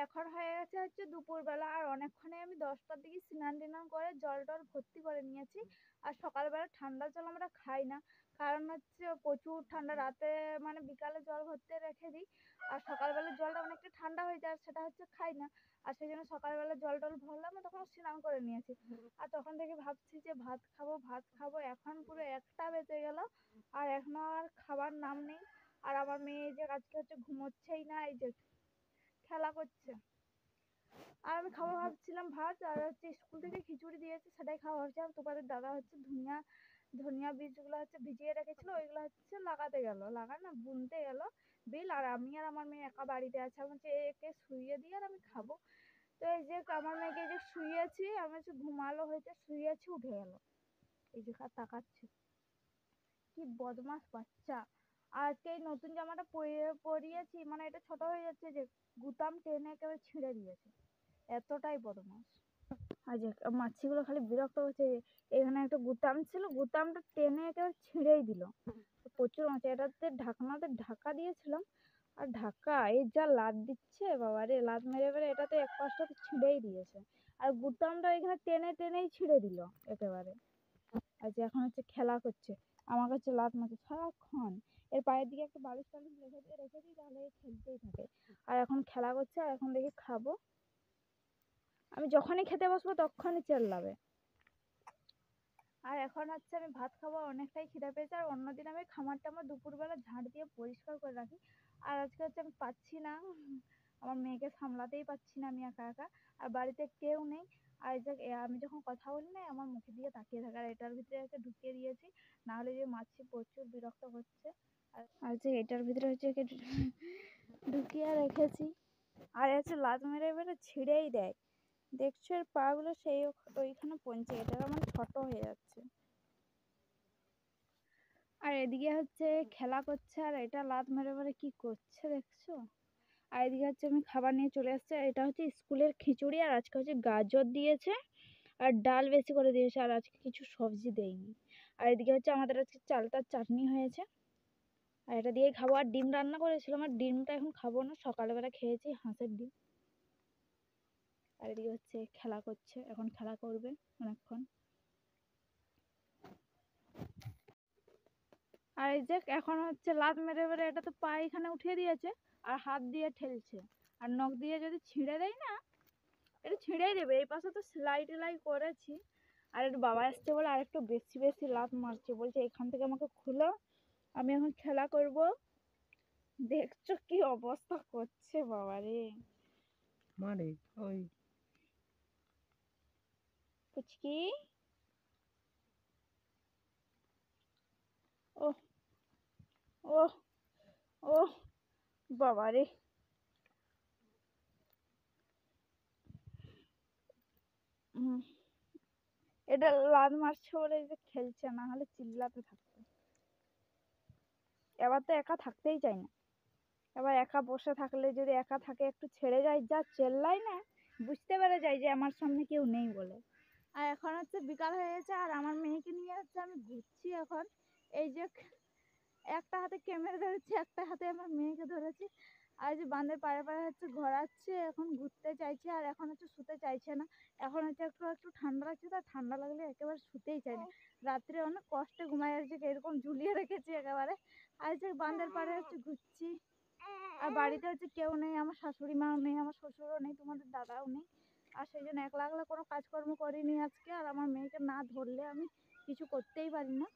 এখন হয়ে গেছে হচ্ছে দুপুরবেলা, আর অনেকক্ষণে আমি 10টার দিকে স্নান টিনান করে জল টল ভর্তি করে নিয়েছি। আর সকালবেলা ঠান্ডা জল আমরা খাই না, কারণ হচ্ছে প্রচুর ঠান্ডা রাতে, মানে বিকালে জল ভর্তি রেখে দিই আর সকালবেলা জলটা অনেকটা ঠান্ডা হয়ে যায়, সেটা হচ্ছে খাই না। আর সেই জন্য সকালবেলা জল টল ভরলাম, তখন স্নান করে নিয়েছি। আর তখন থেকে ভাবছি যে ভাত খাবো ভাত খাবো, এখন পুরো 1টা বেজে গেল আর এখনো আর খাবার নাম নেই। আর আমার মেয়ে যে আজকে হচ্ছে ঘুমোচ্ছেই না, এই যে খেলা করছে। আর আমি খাবো ভাবছিলাম ভাত, আর হচ্ছে স্কুল থেকে খিচুড়ি দিয়েছে সেটাই খাওয়া ভাবছিলাম। তোমাদের দাদা হচ্ছে ধনিয়া বীজগুলো হচ্ছে ভিজিয়ে রেখেছিল, ওইগুলো হচ্ছে লাগাতে গেল, বুনতে গেল বিল। আর আমি আর আমার মেয়ে একা বাড়িতে আছে, আমি হচ্ছে একে শুইয়ে দিয়ে আর আমি খাবো। তো এই যে আমার মেয়েকে যে শুইয়েছি, আমি হচ্ছে ঘুমালো হয়েছে, শুইয়েছি উঠে গেল, এই যে তাকাচ্ছে, কি বদমাস বাচ্চা। আর এই নতুন জামাটা পরিয়েছি, মানে এটা ছোট হয়ে যাচ্ছে, যে গুতাম টেনে একেবারে ছিঁড়ে দিয়েছে, এতটাই বদমাস। আর যে মাছিগুলো খালি বিরক্ত করছে, এখানে একটা গুতাম ছিল, গুতামটা টেনে একেবারে ছিঁড়েই দিল। প্রচুর মাছি, এটাতে ঢাকনাতে ঢাকা দিয়েছিলাম, আর ঢাকা এই যা লাত দিচ্ছে বাবারে, লাত মেরে মেরে এটাতে এক পাশটাতে ছিঁড়েই দিয়েছে। আর গুতামটা এখানে টেনে টেনেই ছিঁড়ে দিল একেবারে। আর যে এখন হচ্ছে খেলা করছে, আমার কাছে লাত মারছে সারাক্ষণ। এর পায়ের দিকে একটা বালিশ টালিশ রেখে দিই, তাহলে খেলতেই থাকে। আর এখন খেলা করছে, আর এখন দেখি খাবো, আমি যখনই খেতে বসবো তখনই চেল্লাবে। আর এখন হচ্ছে আমি ভাত খাবো, অনেকটাই খিদে পেয়েছে। আর অন্যদিন আমি খামার টামার দুপুরবেলা ঝাড় দিয়ে পরিষ্কার করে রাখি, আর আজকে হচ্ছে আমি পাচ্ছি না, আমার মেয়েকে সামলাতেই পারছি না আমি একা একা, আর বাড়িতে কেউ নেই। আর আমি যখন কথা বলি না, আমার মুখের দিকে তাকিয়ে থাকে, আর এটার ভিতরে একে ঢুকিয়ে দিয়েছি, না হলে যে মাছি প্রচুর বিরক্ত করছে। আর যে এটার ভিতরে হচ্ছে একে ঢুকিয়ে রেখেছি, আর হচ্ছে লাত মেরে মেরে ছিঁড়েই দেয়। দেখছো এর পা গুলো সেই ওইখানে পৌঁছে গেছে, আমার ছোট হয়ে যাচ্ছে। আর এদিকে হচ্ছে খেলা করছে, আর এটা লাত মেরে মেরে কি করছে দেখছো। আর এদিকে হচ্ছে আমি খাবার নিয়ে চলে আসছি, আর এটা হচ্ছে স্কুলের খিচুড়ি, আর আজকে হচ্ছে গাজর দিয়েছে আর ডাল বেশি করে দিয়েছে, আর আজকে কিছু সবজি দেয়নি। আর এদিকে হচ্ছে আমাদের আজকে চালতার চাটনি হয়েছে, আর এটা দিয়ে খাবো। আর ডিম রান্না করেছিলাম, আর ডিমটা এখন খাবো না, সকালবেলা খেয়েছি হাঁসের ডিম। আর এদিকে হচ্ছে খেলা করছে, এখন খেলা করবে অনেকক্ষণ। আর এই যে এখন হচ্ছে লাত মেরে মেরে এটা তো পা এখানে উঠিয়ে দিয়েছে, আর হাত দিয়ে ঠেলছে, আর নখ দিয়ে যদি ছিঁড়ে দেয় না, এটা ছিঁড়েই দেবে। এই পাশে তো সেলাই টেলাই করেছি, আর একটু বাবা আসছে বলে আর একটু বেশি বেশি লাত মারছে, বলছে এখান থেকে আমাকে খুলো, আমি এখন খেলা করব। দেখছো কি অবস্থা করছে বাবারে, মারে ওই পুচকি। ও ও ও বাবারে, এটা লাত মারছে বলে যে খেলছে, না হলে চিল্লাতে থাকতো। এবার তো একা থাকতেই চাই না, এবার একা বসে থাকলে যদি একা থাকে একটু ছেড়ে যায়, যা চেল্লাই না, বুঝতে পেরে যায় যে আমার সামনে কেউ নেই বলে। আর এখন হচ্ছে বিকাল হয়ে গেছে, আর আমার মেয়েকে নিয়ে হচ্ছে আমি ঘুরছি এখন। এই যে একটা হাতে ক্যামেরা ধরেছি, একটা হাতে আমার মেয়েকে ধরেছি, আর যে বাঁধের পাড়ে পাড়ে হচ্ছে ঘোরাচ্ছে, এখন ঘুরতে চাইছে, আর এখন হচ্ছে শুতে চাইছে না। এখন হচ্ছে একটু একটু ঠান্ডা লাগছে, তার ঠান্ডা লাগলে একেবারে শুতেই চায় না, রাত্রে অনেক কষ্টে ঘুমায় যাচ্ছে, এরকম ঝুলিয়ে রেখেছি একেবারে। আর যে বাঁধের পাড়ে হচ্ছে ঘুরছি, আর বাড়িতে হচ্ছে কেউ নেই, আমার শাশুড়ি মাও নেই, আমার শ্বশুরও নেই, তোমাদের দাদাও নেই। আর সেই জন্য একলা একলা কোনো কাজকর্ম করিনি আজকে, আর আমার মেয়েকে না ধরলে আমি কিছু করতেই পারি না।